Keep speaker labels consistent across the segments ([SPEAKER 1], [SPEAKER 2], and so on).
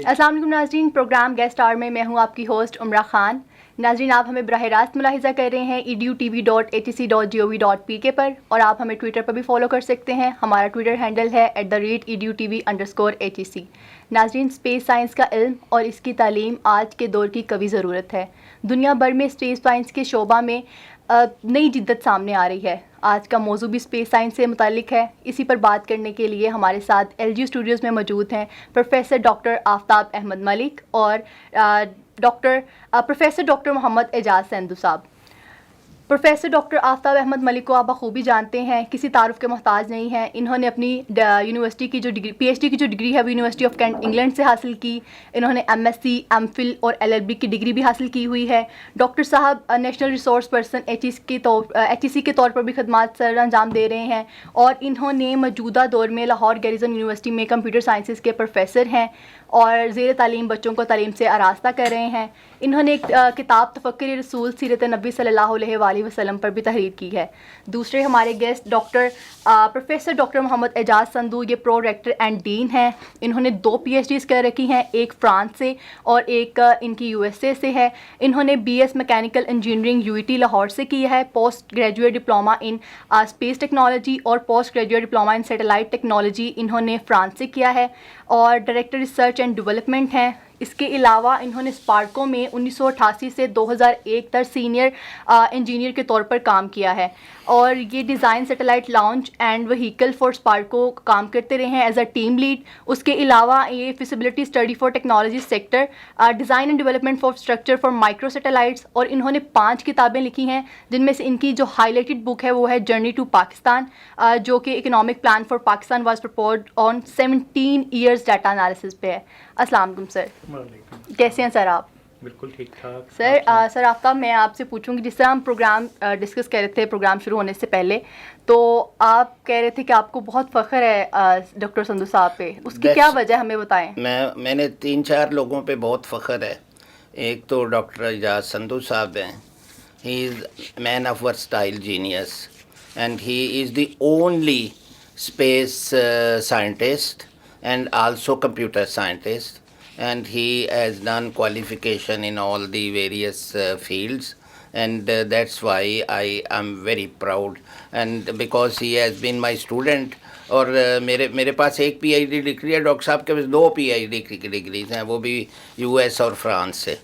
[SPEAKER 1] السلام علیکم ناظرین، پروگرام گیسٹ آور میں میں ہوں آپ کی ہوسٹ عمرہ خان۔ ناظرین، آپ ہمیں براہ راست ملاحظہ کر رہے ہیں edutv.atc.gov.pk پر، اور آپ ہمیں ٹویٹر پر بھی فالو کر سکتے ہیں۔ ہمارا ٹویٹر ہینڈل ہے @edutv_atc۔ ناظرین، اسپیس سائنس کا علم اور اس کی تعلیم آج کے دور کی قوی ضرورت ہے۔ دنیا بھر میں اسپیس سائنس کے شعبہ میں نئی جدت سامنے آ رہی ہے۔ آج کا موضوع بھی اسپیس سائنس سے متعلق ہے۔ اسی پر بات کرنے کے لیے ہمارے ساتھ LG اسٹوڈیوز میں موجود ہیں پروفیسر ڈاکٹر آفتاب احمد ملک اور پروفیسر ڈاکٹر محمد اعجاز سندھو صاحب۔ پروفیسر ڈاکٹر آفتاب احمد ملک کو آپ بخوبی جانتے ہیں، کسی تعارف کے محتاج نہیں ہیں۔ انہوں نے اپنی یونیورسٹی کی جو ڈگری PhD کی جو ڈگری ہے وہ یونیورسٹی آف کینٹ انگلینڈ سے حاصل کی۔ انہوں نے MSc MPhil اور LLB کی ڈگری بھی حاصل کی ہوئی ہے۔ ڈاکٹر صاحب نیشنل ریسورس پرسن HEC کے طور پر بھی خدمات سر انجام دے رہے ہیں، اور انہوں نے موجودہ دور میں لاہور گیریزن یونیورسٹی میں کمپیوٹر سائنسز کے پروفیسر ہیں اور زیر تعلیم بچوں کو تعلیم سے آراستہ کر رہے ہیں۔ انہوں نے ایک کتاب تفکر رسول سیرت نبی صلی اللہ علیہ وآلہ وسلم پر بھی تحریر کی ہے۔ دوسرے ہمارے گیسٹ پروفیسر ڈاکٹر محمد اعجاز سندھو، یہ پرو ریکٹر اینڈ ڈین ہیں۔ انہوں نے 2 PhDs کر رکھی ہیں، ایک فرانس سے اور ایک ان کی USA سے ہے۔ انہوں نے BS mechanical engineering UET Lahore سے کی ہے، post graduate diploma in space technology اور پوسٹ گریجویٹ ڈپلومہ ان سیٹلائٹ ٹیکنالوجی انہوں نے فرانس سے کیا ہے، اور ڈائریکٹر ریسرچ اینڈ ڈیولپمنٹ ہیں۔ اس کے علاوہ انہوں نے اسپارکو میں 1988 سے 2001 تک سینئر انجینئر کے طور پر کام کیا ہے، اور یہ design satellite launch and vehicle for SUPARCO کام کرتے رہے ہیں ایز اے ٹیم لیڈ۔ اس کے علاوہ یہ feasibility study for technology sector, design and development for structure for micro satellites, اور انہوں نے 5 کتابیں لکھی ہیں، جن میں سے ان کی جو ہائی لائٹڈ بک ہے وہ ہے جرنی ٹو پاکستان، جو کہ economic plan for Pakistan was prepared on 17 years data analysis پہ ہے۔ السلام علیکم سر، کیسے ہیں سر آپ؟
[SPEAKER 2] بالکل ٹھیک ٹھاک
[SPEAKER 1] سر آفتاب، میں آپ سے پوچھوں گی، جس طرح ہم پروگرام ڈسکس کر رہے تھے پروگرام شروع ہونے سے پہلے، تو آپ کہہ رہے تھے کہ آپ کو بہت فخر ہے ڈاکٹر سندھو صاحب پہ، اس کی کیا وجہ ہمیں بتائیں؟
[SPEAKER 3] میں نے 3-4 لوگوں پہ بہت فخر ہے۔ ایک تو ڈاکٹر اعجاز سندھو صاحب ہیں، he is man of versatile genius and he is the only space scientist and also computer scientist, and he has done qualification in all the various fields, and that's why I am very proud, and because he has been my student. اور میرے پاس ایک PhD degree ہے، doctor صاحب کے پاس 2 PhD کی degrees ہیں، وہ بھی US اور فرانس سے،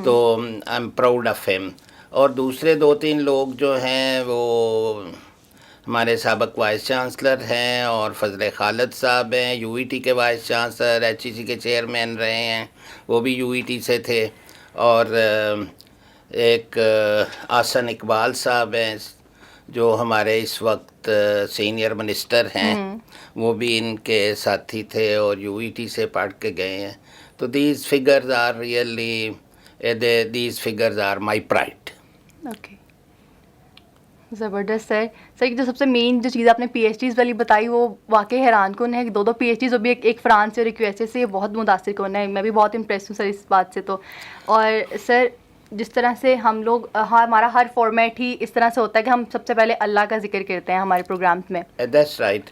[SPEAKER 3] تو I am proud of him. اور دوسرے 2-3 لوگ جو ہیں وہ ہمارے سابق وائس چانسلر ہیں، اور فضل خالد صاحب ہیں، UET کے وائس چانسلر، HEC کے چیئرمین رہے ہیں، وہ بھی UET سے تھے، اور ایک آسن اقبال صاحب ہیں جو ہمارے اس وقت سینئر منسٹر ہیں، وہ بھی ان کے ساتھی تھے اور UET سے پڑھ کے گئے ہیں۔ تو these figures are my pride.
[SPEAKER 1] Okay, زبردست سر۔ سر جو سب سے مین جو چیز آپ نے PhDs والی بتائی وہ واقعی حیران کن ہے کہ 2 PhDs، وہ بھی ایک فرانس سے اور ایک USA سے، بہت متاثر کن ہے۔ میں بھی بہت امپریس ہوں سر اس بات سے۔ تو اور سر جس طرح سے ہم لوگ ہمارا ہر فارمیٹ ہی اس طرح سے ہوتا ہے کہ ہم سب سے پہلے اللہ کا ذکر کرتے ہیں ہمارے پروگرامز میں۔
[SPEAKER 3] That's right.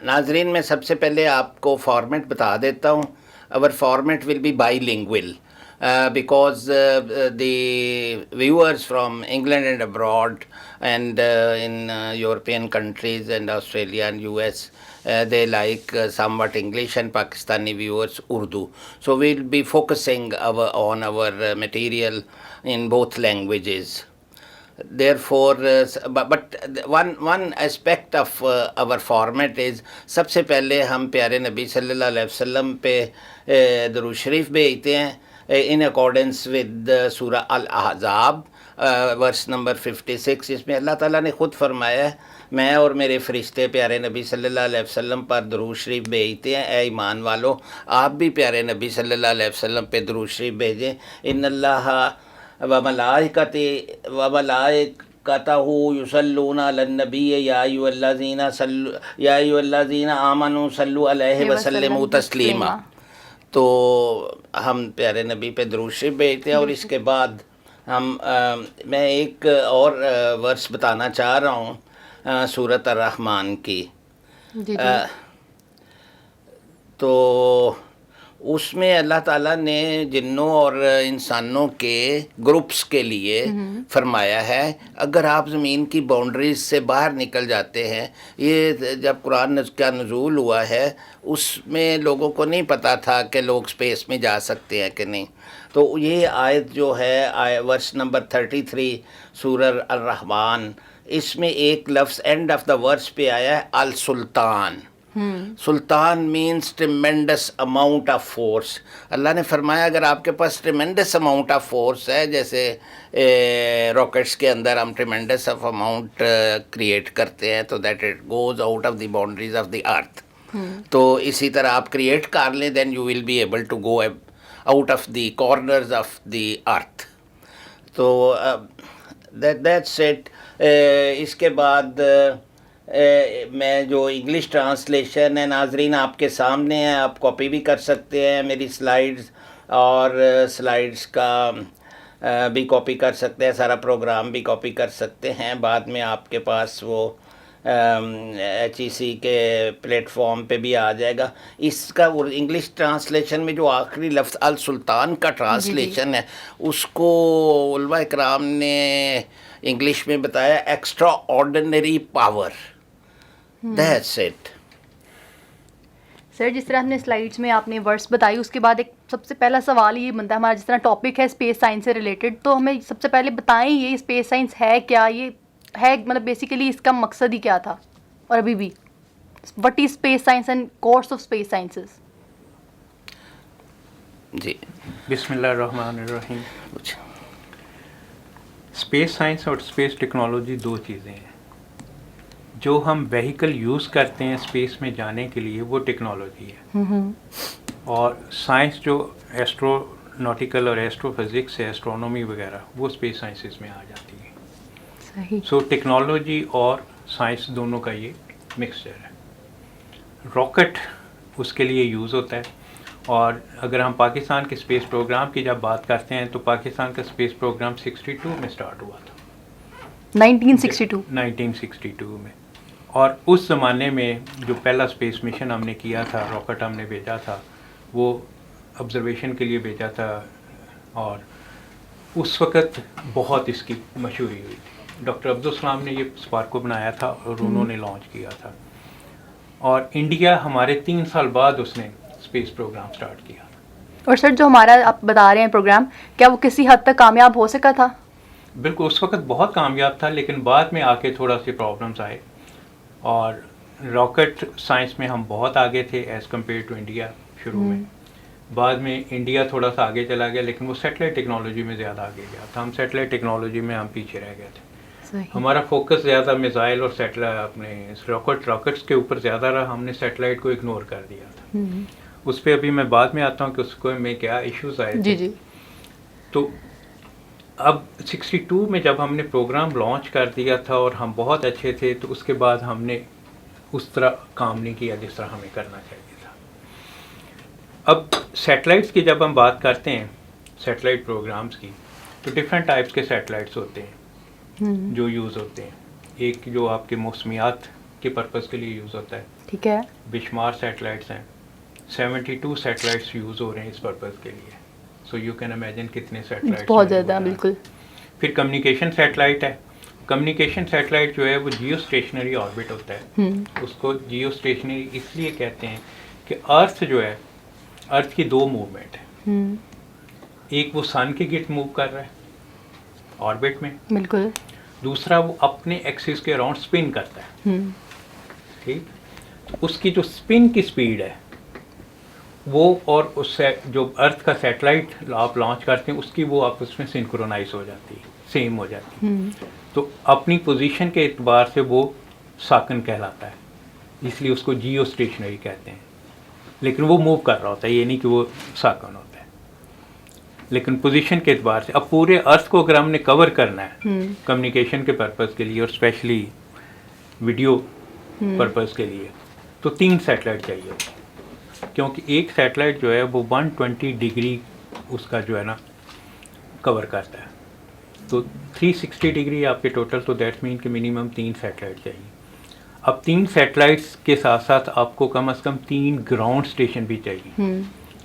[SPEAKER 3] ناظرین، میں سب سے پہلے آپ کو فارمیٹ بتا دیتا ہوں۔ اور فارمیٹ ول بی بائی لنگول because the viewers from England and abroad and in European countries and Australia and US, they like somewhat English, and Pakistani viewers Urdu. So we'll be focusing on our material in both languages. Therefore, but one aspect of our format is سب سے پہلے ہم پیارے نبی صلی اللہ علیہ وسلم پہ درود شریف بھیجتے ہیں in accordance with سورہ الاحزاب ورس نمبر 56۔ اس میں اللہ تعالیٰ نے خود فرمایا ہے، میں اور میرے فرشتے پیارے نبی صلی اللہ علیہ وسلم پر درود شریف بھیجتے ہیں، اے ایمان والو آپ بھی پیارے نبی صلی اللہ علیہ وسلم پہ درود شریف بھیجیں۔ ان اللہ وملائکتہ یصلون علی النبی یا ایھا الذین آمنوا صلوا علیہ وسلموا تسلیما۔ تو ہم پیارے نبی پہ درود شریف بھیجتے ہیں، اور اس کے بعد میں ایک اور ورس بتانا چاہ رہا ہوں سورۃ الرحمن کی۔ تو اس میں اللہ تعالیٰ نے جنوں اور انسانوں کے گروپس کے لیے فرمایا ہے اگر آپ زمین کی باؤنڈریز سے باہر نکل جاتے ہیں. یہ جب قرآن کا نزول ہوا ہے اس میں لوگوں کو نہیں پتہ تھا کہ لوگ اسپیس میں جا سکتے ہیں کہ نہیں. تو یہ آیت جو ہے ورس نمبر 33 سورہ الرحمن، اس میں ایک لفظ اینڈ آف دا ورس پہ آیا ہے السلطان. سلطان means tremendous amount of force. اللہ نے فرمایا اگر آپ کے پاس ٹریمینڈس اماؤنٹ آف فورس ہے، جیسے راکٹس کے اندر ہم ٹریمینڈس آف اماؤنٹ کریٹ کرتے ہیں تو that it goes out of the boundaries of the earth, تو اسی طرح آپ کریٹ کر لیں then you will be able to go out of the corners of the earth. تو دیٹس اٹ. اس کے بعد میں جو انگلش ٹرانسلیشن ہے ناظرین آپ کے سامنے ہے، آپ کاپی بھی کر سکتے ہیں میری سلائیڈز، اور سلائیڈز کا بھی کاپی کر سکتے ہیں، سارا پروگرام بھی کاپی کر سکتے ہیں. بعد میں آپ کے پاس وہ HEC کے پلیٹ فارم پہ بھی آ جائے گا. اس کا انگلش ٹرانسلیشن میں جو آخری لفظ السلطان کا ٹرانسلیشن ہے اس کو علماء اکرام نے انگلش میں بتایا extraordinary power. That's it.
[SPEAKER 1] Sir جس طرح ہم نے سلائیڈس میں آپ نے ورڈس بتائی، اس کے بعد ایک سب سے پہلا سوال یہ بنتا ہے ہمارا، جس طرح ٹاپک ہے اسپیس سائنس سے ریلیٹڈ، تو ہمیں سب سے پہلے بتائیں یہ اسپیس سائنس ہے کیا، یہ ہے مطلب بیسیکلی اس کا مقصد ہی کیا تھا اور ابھی بھی what is space science and course of space sciences.
[SPEAKER 3] جی
[SPEAKER 2] بسم اللہ الرحمن الرحیم. اسپیس سائنس اور اسپیس ٹیکنالوجی دو چیزیں ہیں. جو ہم وہیکل یوز کرتے ہیں اسپیس میں جانے کے لیے وہ ٹیکنالوجی ہے، اور سائنس جو ایسٹرو ناٹیکل اور ایسٹرو فزکس ہے، ایسٹرونومی وغیرہ، وہ اسپیس سائنسز میں آ جاتی ہے. سو ٹیکنالوجی اور سائنس دونوں کا یہ مکسچر ہے. راکٹ اس کے لیے یوز ہوتا ہے، اور اگر ہم پاکستان کے اسپیس پروگرام کی جب بات کرتے ہیں تو پاکستان کا اسپیس پروگرام 62 میں اسٹارٹ ہوا تھا. 1962 میں. اور اس زمانے میں جو پہلا اسپیس مشن ہم نے کیا تھا، راکٹ ہم نے بھیجا تھا، وہ آبزرویشن کے لیے بھیجا تھا، اور اس وقت بہت اس کی مشہوری ہوئی تھی. ڈاکٹر عبدالسلام نے یہ اسپارک کو بنایا تھا اور انہوں نے لانچ کیا تھا. اور انڈیا ہمارے 3 سال بعد اس نے اسپیس پروگرام سٹارٹ کیا.
[SPEAKER 1] اور سر جو ہمارا آپ بتا رہے ہیں پروگرام، کیا وہ کسی حد تک کامیاب ہو سکا تھا؟
[SPEAKER 2] بالکل، اس وقت بہت کامیاب تھا، لیکن بعد میں آ کے تھوڑا سی پرابلمس آئے، اور راکٹ سائنس میں ہم بہت آگے تھے ایز کمپیئر ٹو انڈیا شروع میں. بعد میں انڈیا تھوڑا سا آگے چلا گیا، لیکن وہ سیٹلائٹ ٹیکنالوجی میں زیادہ آگے گیا تھا. ہم سیٹلائٹ ٹیکنالوجی میں ہم پیچھے رہ گئے تھے. ہمارا فوکس زیادہ میزائل اور سیٹلائٹ اپنے راکٹس کے اوپر زیادہ رہا، ہم نے سیٹلائٹ کو اگنور کر دیا تھا. اس پہ ابھی میں بعد میں آتا ہوں کہ اس کو میں کیا ایشوز آئے تھے.
[SPEAKER 1] جی.
[SPEAKER 2] تو اب 62 میں جب ہم نے پروگرام لانچ کر دیا تھا اور ہم بہت اچھے تھے، تو اس کے بعد ہم نے اس طرح کام نہیں کیا جس طرح ہمیں کرنا چاہیے تھا. اب سیٹلائٹس کی جب ہم بات کرتے ہیں، سیٹلائٹ پروگرامز کی، تو ڈفرینٹ ٹائپس کے سیٹلائٹس ہوتے ہیں جو یوز ہوتے ہیں. ایک جو آپ کے موسمیات کے پرپز کے لیے یوز ہوتا ہے،
[SPEAKER 1] ٹھیک ہے،
[SPEAKER 2] بے شمار سیٹلائٹس ہیں. 72 سیٹلائٹس یوز ہو رہے ہیں اس پرپز کے لیے. سو یو کین امیجن کتنے سیٹلائٹس،
[SPEAKER 1] بہت زیادہ. بالکل.
[SPEAKER 2] پھر کمیونیکیشن سیٹلائٹ ہے. کمیونیکیشن سیٹلائٹ جو ہے وہ جیو اسٹیشنری آربٹ ہوتا ہے. اس کو جیو اسٹیشنری اس لیے کہتے ہیں کہ ارتھ جو ہے، ارتھ کی 2 موومنٹ ہیں. ایک وہ سن کے گرد موو کر رہا ہے آربٹ میں،
[SPEAKER 1] بالکل.
[SPEAKER 2] دوسرا وہ اپنے ایکسس کے اراؤنڈ اسپن کرتا ہے. ٹھیک، اس کی جو اسپن کی اسپیڈ ہے وہ اور اس سے جو ارتھ کا سیٹلائٹ آپ لانچ کرتے ہیں اس کی وہ آپس میں سنکرونائز ہو جاتی ہے، سیم ہو جاتی ہے. تو اپنی پوزیشن کے اعتبار سے وہ ساکن کہلاتا ہے، اس لیے اس کو جیو اسٹیشنری کہتے ہیں. لیکن وہ موو کر رہا ہوتا ہے، یہ نہیں کہ وہ ساکن ہوتا ہے، لیکن پوزیشن کے اعتبار سے. اب پورے ارتھ کو اگر ہم نے کور کرنا ہے کمیونیکیشن کے پرپز کے لیے اور اسپیشلی ویڈیو پرپز کے لیے، تو 3 سیٹلائٹ چاہیے، کیونکہ ایک سیٹلائٹ جو ہے وہ 120 ڈگری اس کا جو ہے نا کور کرتا ہے. تو 360 ڈگری آپ کے ٹوٹل، تو دیٹ مین کہ منیمم 3 سیٹلائٹ چاہیے. اب 3 سیٹلائٹس کے ساتھ ساتھ آپ کو کم از کم 3 گراؤنڈ اسٹیشن بھی چاہیے،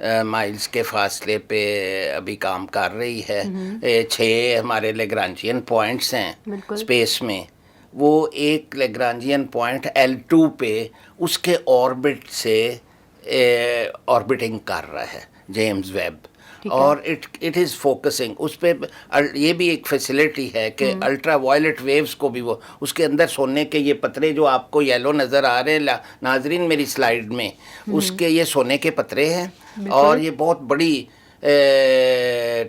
[SPEAKER 3] مائلز کے فاصلے پہ ابھی کام کر رہی ہے. 6 ہمارے لیگرانجین پوائنٹس ہیں اسپیس میں. وہ ایک لیگرانجین پوائنٹ L2 پہ اس کے آربٹ سے آربٹنگ کر رہا ہے جیمز ویب, اور اٹ از فوکسنگ اس پہ. یہ بھی ایک فیسلٹی ہے کہ الٹرا وائلٹ ویوز کو بھی وہ اس کے اندر سونے کے یہ پترے جو آپ کو یلو نظر آ رہے ہیں ناظرین میری سلائیڈ میں, اس کے یہ سونے کے پترے ہیں, اور یہ بہت بڑی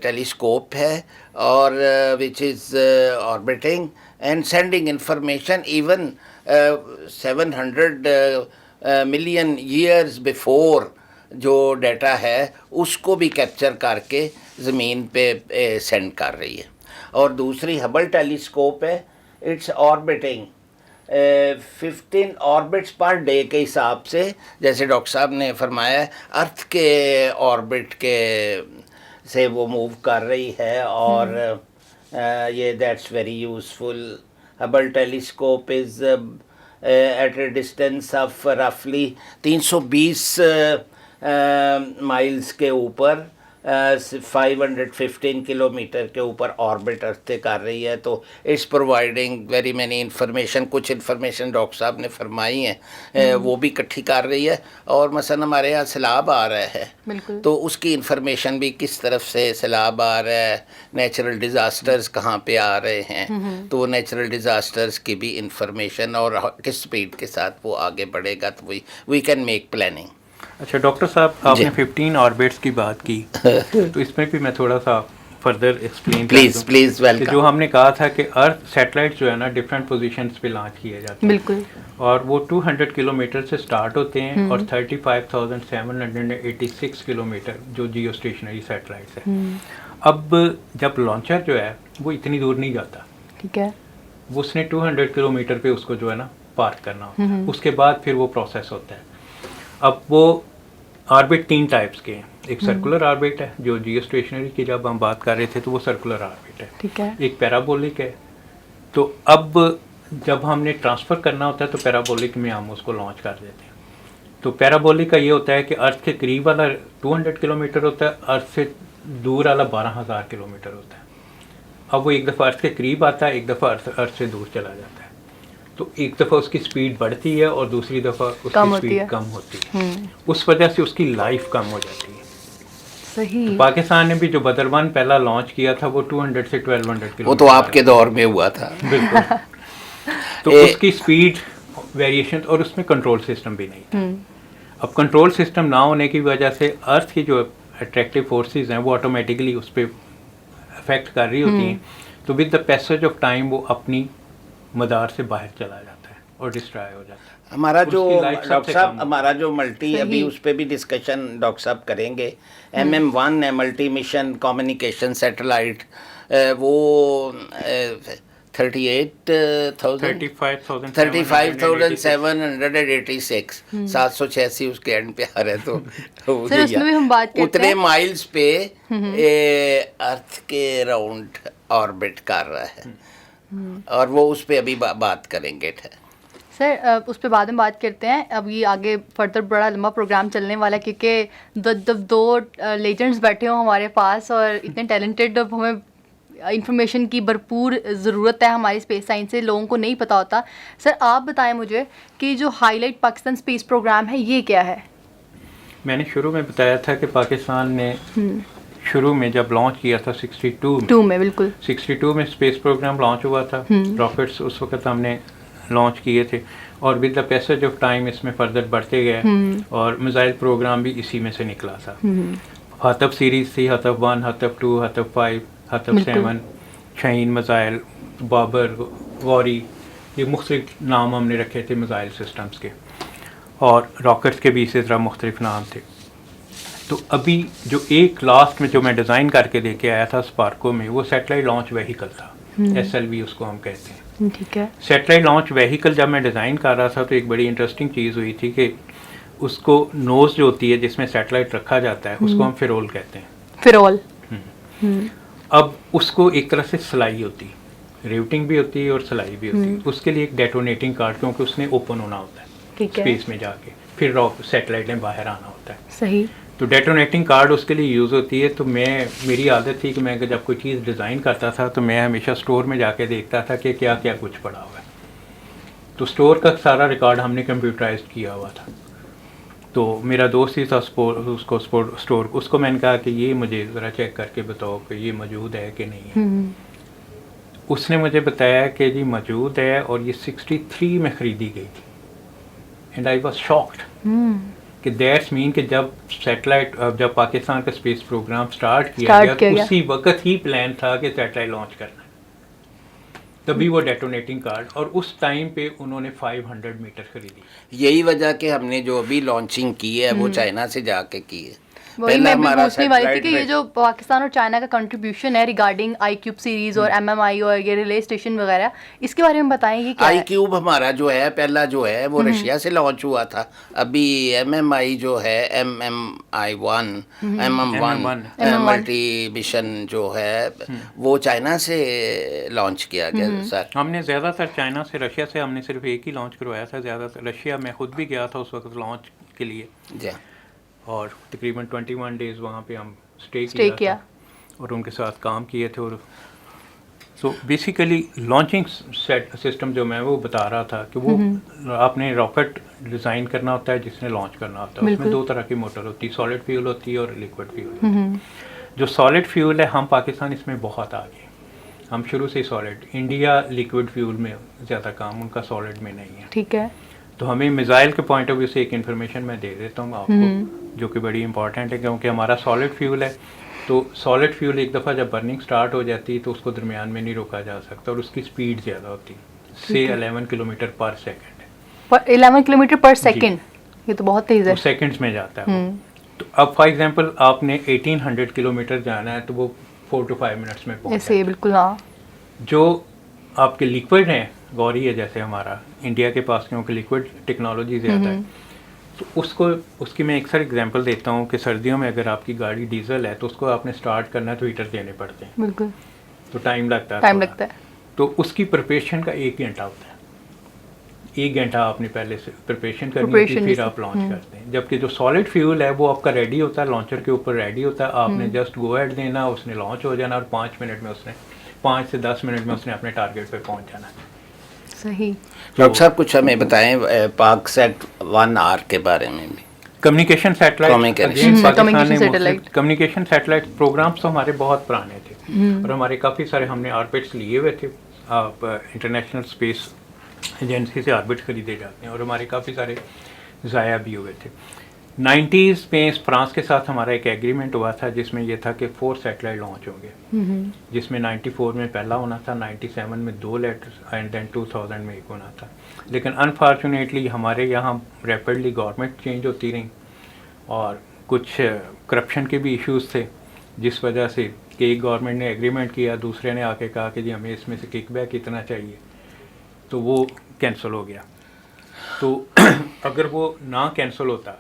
[SPEAKER 3] ٹیلیسکوپ ہے, اور which is orbiting and sending information even 700 million years before جو ڈیٹا ہے اس کو بھی کیپچر کر کے زمین پہ سینڈ کر رہی ہے. اور دوسری ہبل ٹیلیسکوپ ہے, it's orbiting 15 orbits per day کے حساب سے, جیسے ڈاکٹر صاحب نے فرمایا ہے ارتھ کے آربٹ کے سے وہ موو کر رہی ہے, اور یہ that's very useful. Hubble telescope is at a distance of رفلی 320 مائلز کے اوپر 515 کلومیٹر کے اوپر آربٹ ارتھ سے کر رہی ہے. تو it's providing very many information. کچھ انفارمیشن ڈاکٹر صاحب نے فرمائی ہیں وہ بھی اکٹھی کر رہی ہے. اور مثلا ہمارے یہاں سیلاب آ رہا ہے تو اس کی انفارمیشن بھی کس طرف سے سیلاب آ رہا ہے, نیچرل ڈیزاسٹرز کہاں پہ آ رہے ہیں, تو وہ نیچرل ڈیزاسٹرز کی بھی انفارمیشن, اور کس سپیڈ کے ساتھ وہ آگے بڑھے گا, تو وی کین میک پلاننگ.
[SPEAKER 2] اچھا ڈاکٹر صاحب, آپ نے 15 آربٹس کی بات کی, تو اس میں بھی میں تھوڑا سا فردر ایکسپلین
[SPEAKER 3] پلیز ویلکم.
[SPEAKER 2] جو ہم نے کہا تھا کہ ارتھ سیٹلائٹ جو ہے نا ڈفرینٹ پوزیشنز پہ لانچ کیے جاتے ہیں,
[SPEAKER 1] بالکل,
[SPEAKER 2] اور وہ 200 کلومیٹر سے سٹارٹ ہوتے ہیں, اور 35,786 کلومیٹر جو جیو اسٹیشنری سیٹلائٹس ہیں. اب جب لانچر جو ہے وہ اتنی دور نہیں جاتا,
[SPEAKER 1] ٹھیک ہے,
[SPEAKER 2] وہ اس نے 200 کلومیٹر پہ اس کو جو ہے نا پارک کرنا ہوتا ہے, اس کے بعد پھر وہ پروسیس ہوتا ہے. اب وہ آربٹ 3 ٹائپس کے ہیں. ایک سرکولر آربٹ ہے جو جیو اسٹیشنری کی جب ہم بات کر رہے تھے تو وہ سرکولر آربٹ ہے,
[SPEAKER 1] ٹھیک ہے.
[SPEAKER 2] ایک پیرابولک ہے. تو اب جب ہم نے ٹرانسفر کرنا ہوتا ہے تو پیرابولک میں ہم اس کو لانچ کر دیتے ہیں. تو پیرابولک کا یہ ہوتا ہے کہ ارتھ کے قریب والا 200 کلومیٹر ہوتا ہے, ارتھ سے دور والا 12,000 کلومیٹر ہوتا ہے. اب وہ ایک دفعہ ارتھ کے قریب آتا ہے, ایک دفعہ ارتھ سے دور چلا جاتا ہے. تو ایک دفعہ اس کی سپیڈ بڑھتی ہے اور دوسری دفعہ اس کی سپیڈ کم ہوتی ہے. اس وجہ سے اس کی لائف کم ہو جاتی ہے.
[SPEAKER 1] صحیح.
[SPEAKER 2] پاکستان نے بھی جو بدر 1 پہلا لانچ کیا تھا وہ 200 سے 1200 کلومیٹر,
[SPEAKER 3] وہ تو آپ کے دور میں ہوا تھا.
[SPEAKER 2] بالکل. تو اس کی سپیڈ ویریشن, اور اس میں کنٹرول سسٹم بھی نہیں تھا. اب کنٹرول سسٹم نہ ہونے کی وجہ سے ارتھ کی جو اٹریکٹیو فورسز ہیں وہ آٹومیٹکلی اس پہ افیکٹ کر رہی ہوتی ہیں. تو with the passage of time وہ اپنی مدار سے باہر چلا جاتا ہے اور ڈسٹرائے ہو جاتا ہے.
[SPEAKER 3] ہمارا جو ڈاکٹر صاحب ہمارا جو ملٹی, ابھی اس پہ بھی ڈسکشن ڈاکٹر صاحب کریں گے, MM1 ہے ملٹی مشن کمیونیکیشن سیٹلائٹ, وہ 35,786 اس کے اینڈ پہ آ رہے, تو اتنے مائلز پہ ارتھ کے راؤنڈ آربٹ کر رہا ہے, اور وہ اس پہ ابھی بات کریں گے.
[SPEAKER 1] سر اس پہ بعد میں بات کرتے ہیں. اب یہ آگے فردر بڑا لمبا پروگرام چلنے والا ہے, کیونکہ جب 2 لیجنڈس بیٹھے ہوں ہمارے پاس اور اتنے ٹیلنٹڈ, اب ہمیں انفارمیشن کی بھرپور ضرورت ہے ہماری اسپیس سائنس سے, لوگوں کو نہیں پتہ ہوتا. سر آپ بتائیں مجھے کہ جو highlight Pakistan space programme ہے یہ کیا ہے؟ میں
[SPEAKER 2] نے شروع میں بتایا تھا کہ پاکستان نے شروع میں جب لانچ کیا تھا 62 میں
[SPEAKER 1] بالکل
[SPEAKER 2] 62 میں اسپیس پروگرام لانچ ہوا تھا. راکٹس اس وقت ہم نے لانچ کیے تھے, اور with the passage of time اس میں فردر بڑھتے گئے, اور میزائل پروگرام بھی اسی میں سے نکلا تھا. حطب سیریز تھی, حطب 1, حطب 2, حطب 5, حطب 7, شاہین میزائل, بابر, غوری, یہ مختلف نام ہم نے رکھے تھے میزائل سسٹمز کے, اور راکٹس کے بھی اسی طرح مختلف نام تھے. تو ابھی جو ایک لاسٹ میں جو میں ڈیزائن کر کے دے کے آیا تھا اسپارکو میں, وہ سیٹلائٹ لانچ وہیکل تھا, SLV اس کو ہم کہتے ہیں.
[SPEAKER 1] ٹھیک ہے.
[SPEAKER 2] سیٹلائٹ لانچ وہیکل جب میں ڈیزائن کر رہا تھا تو ایک بڑی انٹرسٹنگ چیز ہوئی تھی کہ اس کو نوز جو ہوتی ہے جس میں سیٹلائٹ رکھا جاتا ہے اس کو ہم فرول کہتے ہیں.
[SPEAKER 1] فرول.
[SPEAKER 2] اب اس کو ایک طرح سے سلائی ہوتی, ریوٹنگ بھی ہوتی ہے اور سلائی بھی ہوتی ہے. اس کے لیے ایک ڈیٹونیٹنگ کارڈ, کیونکہ اس نے اوپن ہونا ہوتا ہے اسپیس میں جا کے, پھر سیٹلائٹ نے باہر آنا ہوتا ہے.
[SPEAKER 1] صحیح.
[SPEAKER 2] تو ڈیٹونیٹنگ کارڈ اس کے لیے یوز ہوتی ہے. تو میری عادت تھی کہ میں جب کوئی چیز ڈیزائن کرتا تھا تو میں ہمیشہ اسٹور میں جا کے دیکھتا تھا کہ کیا کیا کچھ پڑا ہوا ہے. تو اسٹور کا سارا ریکارڈ ہم نے کمپیوٹرائز کیا ہوا تھا. تو میرا دوست ہی تھا اسٹور, اس کو میں نے کہا کہ یہ مجھے ذرا چیک کر کے بتاؤ کہ یہ موجود ہے کہ نہیں ہے. اس نے مجھے بتایا کہ جی موجود ہے اور یہ 63 میں خریدی گئی تھی. اینڈ آئی واز شاکڈ کہ دیٹس مین کہ جب پاکستان کا اسپیس پروگرام اسٹارٹ کیا گیا اسی وقت ہی پلان تھا کہ سیٹلائٹ لانچ کرنا, تبھی وہ ڈیٹونیٹنگ کارڈ, اور اس ٹائم پہ انہوں نے 500 میٹر خریدی. یہی
[SPEAKER 3] وجہ کہ ہم نے جو ابھی لانچنگ کی ہے وہ چائنا سے جا کے کی ہے.
[SPEAKER 1] وہی میں بھی پوچھنے والی تھی کہ یہ جو پاکستان اور چائنا کا کنٹریبیوشن ہے ریگارڈنگ آئی کیوب سیریز اور MMI اور یہ ریلے اسٹیشن وغیرہ, اس کے بارے میں بتائیں. یہ کیا ہے؟
[SPEAKER 3] آئی کیوب ہمارا جو ہے پہلا جو ہے وہ رشیا سے لانچ ہوا تھا. ابھی MMI جو ہے MM1 ملٹی مشن جو ہے وہ چائنا سے لانچ کیا گیا. سر
[SPEAKER 2] ہم نے زیادہ تر چائنا سے, رشیا سے ہم نے صرف ایک ہی لانچ کروایا تھا. زیادہ تر رشیا میں خود بھی گیا تھا اس وقت لانچ کے لیے, اور تقریباً 21 ڈیز وہاں پہ ہم اسٹے کیا اور ان کے ساتھ کام کیے تھے. اور سو بیسیکلی لانچنگ سسٹم جو میں وہ بتا رہا تھا کہ وہ آپ نے راکٹ ڈیزائن کرنا ہوتا ہے جس نے لانچ کرنا ہوتا ہے. اس میں 2 طرح کی موٹر ہوتی ہے, سالڈ فیول ہوتی ہے اور لیکوڈ فیول. جو سالڈ فیول ہے ہم پاکستان اس میں بہت آگے, ہم شروع سے ہی سالڈ. انڈیا لیکوڈ فیول میں زیادہ کام, ان کا سالڈ میں نہیں ہے.
[SPEAKER 1] ٹھیک ہے.
[SPEAKER 2] تو ہمیں میزائل کے پوائنٹ آف ویو سے ایک انفارمیشن میں دے دیتا ہوں آپ کو جو کہ بڑی امپورٹنٹ ہے, کیونکہ ہمارا سالڈ فیول ہے. تو سالڈ فیول ایک دفعہ جب برننگ سٹارٹ ہو جاتی ہے تو اس کو درمیان میں نہیں روکا جا سکتا, اور اس کی سپیڈ زیادہ ہوتی ہے, سے 11 kilometre per second.
[SPEAKER 1] 11 kilometre per second, یہ تو بہت تیز ہے.
[SPEAKER 2] سیکنڈز میں جاتا ہے. تو اب فار ایگزامپل آپ نے 1800 کلومیٹر جانا ہے تو وہ 4 to 5 منٹس میں پہنچ
[SPEAKER 1] ایسے بالکل. ہاں,
[SPEAKER 2] جو آپ کے لیکوڈ ہیں گوری ہے جیسے ہمارا انڈیا کے پاس, کیونکہ لیکوڈ ٹیکنالوجی زیادہ ہے, تو اس کی میں اکثر اگزامپل دیتا ہوں کہ سردیوں میں اگر آپ کی گاڑی ڈیزل ہے تو اس کو آپ نے اسٹارٹ کرنا ہے تو ہیٹر دینے پڑتے ہیں.
[SPEAKER 1] بالکل.
[SPEAKER 2] تو ٹائم لگتا ہے. تو اس کی پریپریشن کا 1 گھنٹہ ہوتا ہے. 1 گھنٹہ آپ نے پہلے سے پریپریشن کرنی ہوتی ہے, پھر آپ لانچ کرتے ہیں. جبکہ جو سالڈ فیول ہے وہ آپ کا ریڈی ہوتا ہے, لانچر کے اوپر ریڈی ہوتا ہے. آپ نے جسٹ گو ایڈ دینا, اس نے لانچ ہو جانا, اور 5 منٹ میں اس نے 5 سے 10 منٹ میں اس نے اپنے ٹارگیٹ پہ پہنچ جانا.
[SPEAKER 1] صحیح.
[SPEAKER 3] ڈاکٹر صاحب کچھ ہمیں بتائیں پاک سیٹ 1R کے بارے میں بھی.
[SPEAKER 2] کمیونیکیشن سیٹلائٹ پروگرامس تو ہمارے بہت پرانے تھے, اور ہمارے کافی سارے ہم نے آربٹس لیے ہوئے تھے. آپ انٹرنیشنل اسپیس ایجنسی سے آربٹ خریدے جاتے ہیں, اور ہمارے کافی سارے ضائع بھی ہوئے تھے. 90s میں فرانس کے ساتھ ہمارا ایک ایگریمنٹ ہوا تھا جس میں یہ تھا کہ 4 سیٹلائٹ لانچ ہوں گے, جس میں 94 میں پہلا ہونا تھا, 97 میں 2 لیٹر, اینڈ دین 2000 میں 1 ہونا تھا. لیکن انفارچونیٹلی ہمارے یہاں ریپڈلی گورنمنٹ چینج ہوتی رہی, اور کچھ کرپشن کے بھی ایشوز تھے, جس وجہ سے کہ ایک گورنمنٹ نے ایگریمنٹ کیا, دوسرے نے آ کے کہا کہ جی ہمیں اس میں سے کک بیک اتنا چاہیے, تو وہ کینسل ہو گیا. تو اگر وہ نہ کینسل ہوتا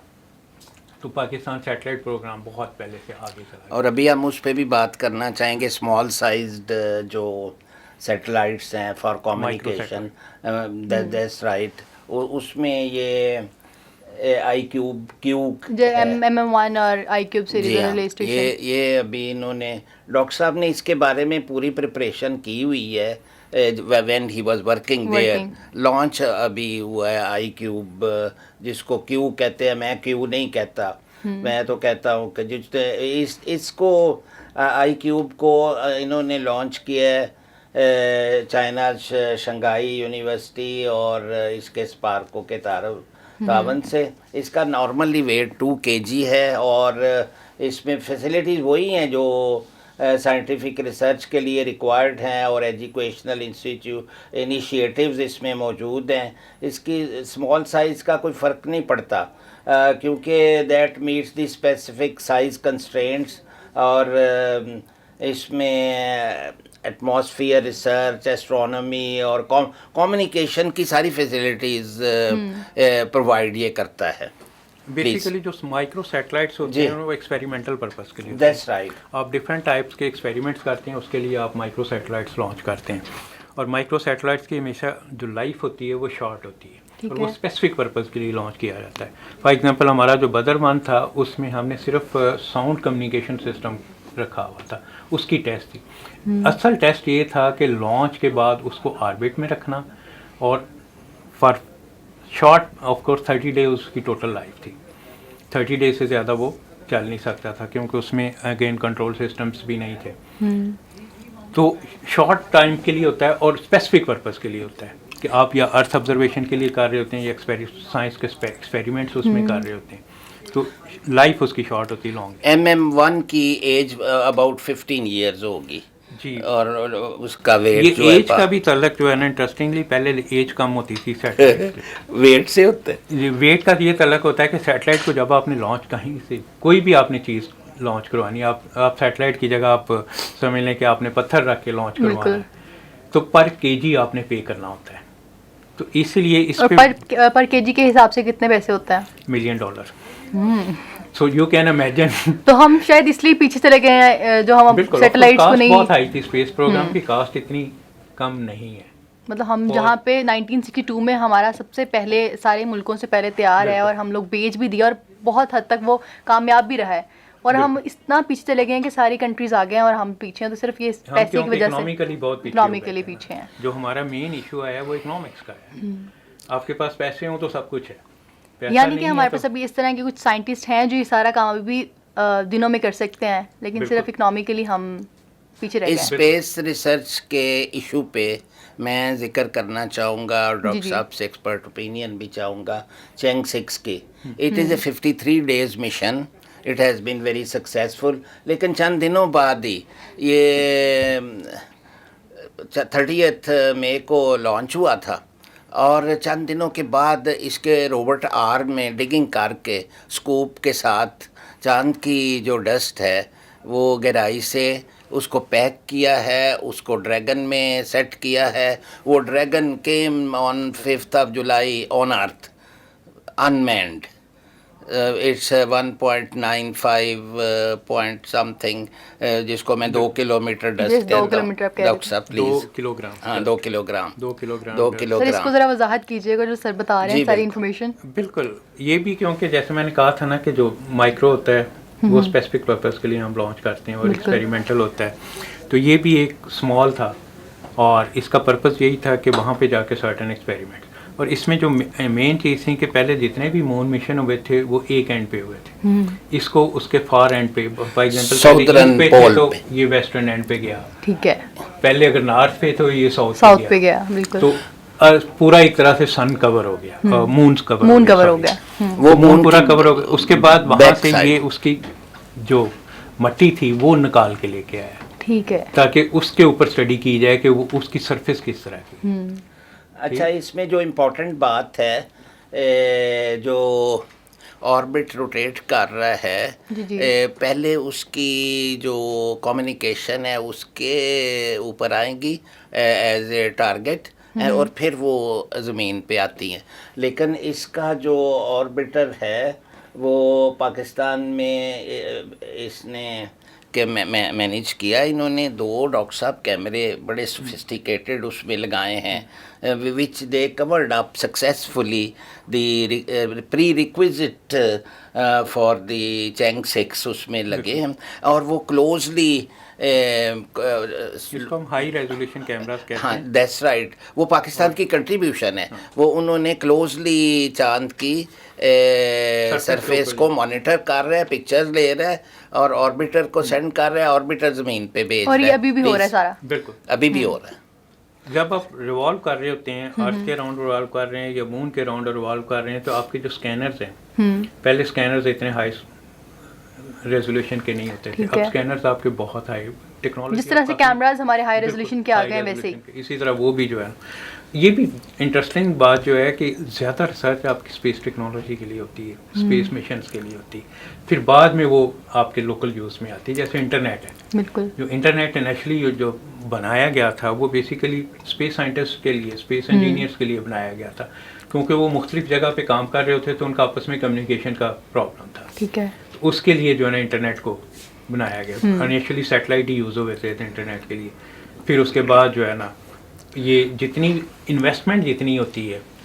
[SPEAKER 2] تو پاکستان سیٹلائٹ پروگرام بہت پہلے سے آگے چلا.
[SPEAKER 3] اور ابھی ہم اس پہ بھی بات کرنا چاہیں گے, اسمال سائزڈ جو سیٹلائٹس ہیں فار کمیونیکیشن, دیٹس رائٹ. اس میں یہ آئی کیوب
[SPEAKER 1] MM1 اور آئی کیوب سیریز ریلے اسٹیشن,
[SPEAKER 3] یہ ابھی انہوں نے ڈاکٹر صاحب نے اس کے بارے میں پوری پریپریشن کی ہوئی ہے. when he was working there, launch ابھی ہوا ہے آئی کیوب, جس کو کیو کہتے ہیں, میں کیو نہیں کہتا, میں تو کہتا ہوں کہ اس کو آئی کیوب کو انہوں نے لانچ کیا ہے چائنا شنگھائی یونیورسٹی اور اس کے اسپارکو کے تعاون سے. اس کا نارملی ویٹ 2 kg ہے, اور اس میں فیسلٹیز وہی ہیں جو سائنٹیفک ریسرچ کے لیے ریکوائرڈ ہیں, اور ایجوکیشنل انیشیٹیوز اس میں موجود ہیں. اس کی اسمال سائز کا کوئی فرق نہیں پڑتا, کیونکہ that mates the specific size constraints, اور اس میں ایٹماسفیئر ریسرچ, ایسٹرونومی اور کمیونیکیشن کی ساری فیسلٹیز پرووائڈ یہ کرتا ہے.
[SPEAKER 2] بیسیکلی جو مائکرو سیٹلائٹس ہوتے ہیں وہ ایکسپیریمنٹل پرپز کے لیے,
[SPEAKER 3] دیٹس رائٹ.
[SPEAKER 2] آپ ڈفرینٹ ٹائپس کے ایکسپیریمنٹس کرتے ہیں, اس کے لیے آپ مائکرو سیٹلائٹس لانچ کرتے ہیں. اور مائکرو سیٹلائٹس کی ہمیشہ جو لائف ہوتی ہے وہ شارٹ ہوتی ہے. اور وہ اسپیسیفک پرپز کے لیے لانچ کیا جاتا ہے. فار ایگزامپل ہمارا جو بدر 1 تھا اس میں ہم نے صرف ساؤنڈ کمیونیکیشن سسٹم رکھا ہوا تھا, اس کی ٹیسٹ تھی. اصل ٹیسٹ یہ تھا کہ لانچ کے بعد اس کو آربٹ میں رکھنا, اور for short of course 30 days اس کی ٹوٹل لائف تھی. 30 ڈیز سے زیادہ وہ چل نہیں سکتا تھا کیونکہ اس میں اگین کنٹرول سسٹمس بھی نہیں تھے. تو شارٹ ٹائم کے لیے ہوتا ہے اور اسپیسیفک پرپز کے لیے ہوتا ہے کہ آپ یا ارتھ آبزرویشن کے لیے کر رہے ہوتے ہیں یا سائنس کے ایکسپیریمنٹس اس میں کر رہے ہوتے ہیں, تو لائف اس کی شارٹ ہوتی ہے, لانگ.
[SPEAKER 3] MM1 کی ایج اباؤٹ 15 ایئرز ہوگی
[SPEAKER 2] جی,
[SPEAKER 3] اور اس کا ویٹ
[SPEAKER 2] یہ
[SPEAKER 3] جو ہے
[SPEAKER 2] ایج کا بھی تعلق جو ہے نا انٹرسٹنگلی پہلے ایج کم ہوتی تھی
[SPEAKER 3] ویٹ سے ہوتا ہے.
[SPEAKER 2] ویٹ کا یہ تعلق ہوتا ہے کہ سیٹلائٹ کو جب آپ نے لانچ کہیں سے کوئی بھی آپ نے چیز لانچ کروانی, آپ سیٹلائٹ کی جگہ آپ سمجھ لیں کہ آپ نے پتھر رکھ کے لانچ کروانا ہے, تو پر کے جی آپ نے پے کرنا ہوتا ہے. تو اس لیے اس پہ
[SPEAKER 1] پر کے جی کے حساب سے کتنے پیسے ہوتا ہے؟
[SPEAKER 2] $1 million. So you can imagine.
[SPEAKER 1] تو ہم شاید اس لیے پیچھے چلے گئے ہیں جو ہم سیٹلائٹس کو نہیں,
[SPEAKER 2] بہت ہائی تھی اسپیس پروگرام کی کاسٹ اتنی کم نہیں ہے.
[SPEAKER 1] مطلب ہم جہاں پہ 1962 میں ہمارا سب سے پہلے سارے ملکوں سے پہلے تیار ہے اور ہم لوگ بیچ بھی دیا اور بہت حد تک وہ کامیاب بھی رہا ہے, اور ہم اتنا پیچھے چلے گئے ہیں کہ ساری کنٹریز آگے ہیں اور ہم پیچھے ہیں, تو صرف یہ پیسے کی وجہ سے اکنامکلی پیچھے ہیں.
[SPEAKER 2] جو ہمارا مین ایشو آیا ہے وہ اکنامکس کا ہے. آپ کے پاس پیسے ہوں تو سب کچھ ہے,
[SPEAKER 1] یعنی کہ ہمارے پاس ابھی اس طرح کے کچھ سائنٹسٹ ہیں جو یہ سارا کام ابھی بھی دنوں میں کر سکتے ہیں, لیکن صرف اکنامکلی ہم پیچھے رہ گئے.
[SPEAKER 3] اسپیس ریسرچ کے ایشو پہ میں ذکر کرنا چاہوں گا اور ڈاکٹر صاحب سے ایکسپرٹ اوپینین بھی چاہوں گا. چینگ 6 کی it is a 53 days mission, it has been very successful, لیکن چند دنوں بعد ہی یہ 30 مئی کو لانچ ہوا تھا, اور چند دنوں کے بعد اس کے روبوٹ آرم میں ڈگنگ کر کے اسکوپ کے ساتھ چاند کی جو ڈسٹ ہے وہ گہرائی سے اس کو پیک کیا ہے, اس کو ڈریگن میں سیٹ کیا ہے. وہ Dragon came on 5 July on earth unmanned. It's 1.95 point something, جس کو میں 2 کلومیٹر ڈسٹ کہتا ہوں. ڈاکٹر صاحب پلیز.
[SPEAKER 2] 2 kilo gram.
[SPEAKER 3] ہاں 2 کلو گرام.
[SPEAKER 2] 2 kilo gram.
[SPEAKER 3] 2 کلو
[SPEAKER 1] سر اس
[SPEAKER 3] گرام.
[SPEAKER 1] کو ذرا وضاحت کیجیے گا جو سر بتا رہے ہیں ساری انفارمیشن.
[SPEAKER 2] بالکل, یہ بھی کیونکہ جیسے میں نے کہا تھا نا کہ جو مائکرو ہوتا ہے وہ اسپیسیفک پرپز کے لیے ہم لانچ کرتے ہیں اور ایکسپیریمنٹل ہوتا ہے, تو یہ بھی ایک اسمال تھا اور اس کا پرپز یہی تھا کہ وہاں پہ جا کے سرٹن ایکسپیریمنٹ. اور اس میں جو مین چیز تھی کہ پہلے جتنے بھی مون مشن ہوئے تھے وہ ایک اینڈ پہ ہوئے تھے, اس کو اس کے فار اینڈ پہ فار ایگزامپل تو یہ ویسٹرن اینڈ پہ گیا.
[SPEAKER 1] ٹھیک ہے.
[SPEAKER 2] پہلے اگر نارتھ پہ تو یہ ساؤتھ
[SPEAKER 1] پہ گیا. بالکل.
[SPEAKER 2] تو پورا ایک طرح سے سن کور ہو گیا, مون کور ہو گیا,
[SPEAKER 3] وہ
[SPEAKER 2] مون پورا کور ہو گیا. اس کے بعد وہاں سے یہ اس کی جو مٹی تھی وہ نکال کے لے کے آیا.
[SPEAKER 1] ٹھیک ہے.
[SPEAKER 2] تاکہ اس کے اوپر اسٹڈی کی جائے کہ وہ اس کی سرفیس کس طرح کی.
[SPEAKER 3] اچھا, اس میں جو امپورٹنٹ بات ہے, جو آربٹ روٹیٹ کر رہا ہے, پہلے اس کی جو کمیونیکیشن ہے اس کے اوپر آئیں گی ایز اے ٹارگیٹ, اور پھر وہ زمین پہ آتی ہیں. لیکن اس کا جو آربٹر ہے وہ پاکستان میں اس نے کہ مینیج کیا. انہوں نے 2 ڈاکٹر صاحب کیمرے بڑے سوفسٹیکیٹڈ اس میں لگائے ہیں, which they covered up successfully the prerequisite for the change 6 اس میں لگے ہیں, اور وہ کلوزلی
[SPEAKER 2] جس کو ہم ہائی ریزولوشن کیمراز کہتے ہیں.
[SPEAKER 3] ہاں دیٹس رائٹ, وہ پاکستان کی کنٹریبیوشن ہے. وہ انہوں نے کلوزلی چاند کی سرفیس کو مانیٹر کر رہے ہیں, پکچرز لے رہے ہیں اور آربیٹر کو سینڈ کر رہے ہیں, آربیٹر زمین پہ بھیج رہے ہیں.
[SPEAKER 1] اور یہ ابھی بھی ہو رہا ہے سارا.
[SPEAKER 2] بالکل
[SPEAKER 3] ابھی بھی ہو رہا ہے.
[SPEAKER 2] جب آپ ریوالو کر رہے ہوتے ہیں, ارتھ کے راؤنڈ ریوالو کر رہے ہیں یا مون کے راؤنڈ ریوالو کر رہے ہیں, تو آپ کے جو اسکینرز ہیں, پہلے اسکینرز اتنے ہائی ریزولوشن کے نہیں ہوتے تھے, اب اسکینرز آپ کے بہت ہائی ٹیکنالوجی,
[SPEAKER 1] جس طرح سے کیمراز ہمارے ہائی ریزولوشن کے آ گئے ہیں ویسے ہی
[SPEAKER 2] اسی طرح وہ بھی جو ہے. یہ بھی انٹرسٹنگ بات جو ہے کہ زیادہ ریسرچ آپ کی اسپیس ٹیکنالوجی کے لیے ہوتی ہے, اسپیس مشنس کے لیے ہوتی ہے, پھر بعد میں وہ آپ کے لوکل یوز میں آتی ہے. جیسے انٹرنیٹ ہے,
[SPEAKER 1] بالکل,
[SPEAKER 2] جو انٹرنیٹ انیشلی جو بنایا گیا تھا وہ بیسیکلی اسپیس سائنٹسٹ کے لیے, اسپیس انجینئرس کے لیے بنایا گیا تھا, کیونکہ وہ مختلف جگہ پہ کام کر رہے ہوتے تو ان کا آپس میں کمیونیکیشن کا پرابلم تھا.
[SPEAKER 1] ٹھیک ہے.
[SPEAKER 2] اس کے لیے جو ہے نا انٹرنیٹ کو بنایا گیا. انیشلی سیٹلائٹ ہی یوز ہوئے تھے انٹرنیٹ کے لیے. پھر اس کے بعد جو ہے نا یہ جتنی انویسٹمنٹ جتنی ہوتی ہے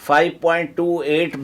[SPEAKER 3] 5.28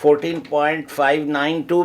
[SPEAKER 3] 14.592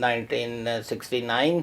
[SPEAKER 3] 1969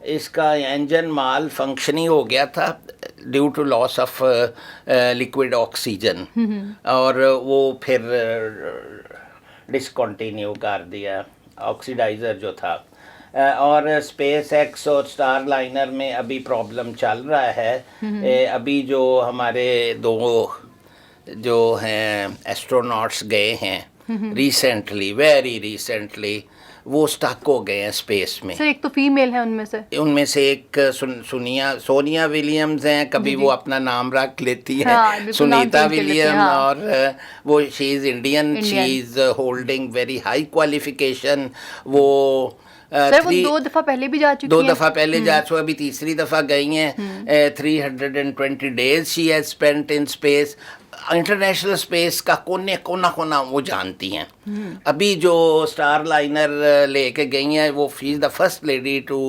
[SPEAKER 3] اس کا انجن مال فنکشننگ ہو گیا تھا due to loss of liquid oxygen, اور وہ پھر ڈسکنٹینیو کر دیا آکسیڈائزر جو تھا. اور اسپیس ایکس اور اسٹار لائنر میں ابھی پرابلم چل رہا ہے. ابھی جو ہمارے 2 جو ہیں ایسٹروناٹس گئے ہیں ریسنٹلی, ویری ریسنٹلی, وہ اسٹک ہو گئے ہیں اسپیس میں.
[SPEAKER 1] سر ایک تو فیمیل ہے ان میں سے
[SPEAKER 3] ایک سونیا ولیمز ہیں, کبھی وہ اپنا نام رکھ لیتی ہیں سنیتا ولیم, اور وہ she is Indian, she is holding very high qualification. وہ
[SPEAKER 1] سر وہ 2 دفعہ پہلے بھی جا چکی ہیں,
[SPEAKER 3] 2 دفعہ پہلے جا چکے, ابھی تیسری دفعہ گئی ہیں. 320 days she has spent in space. International space کا کونا وہ جانتی ہیں. ابھی جو اسٹار لائنر لے کے گئی ہیں, وہ she is the first lady to,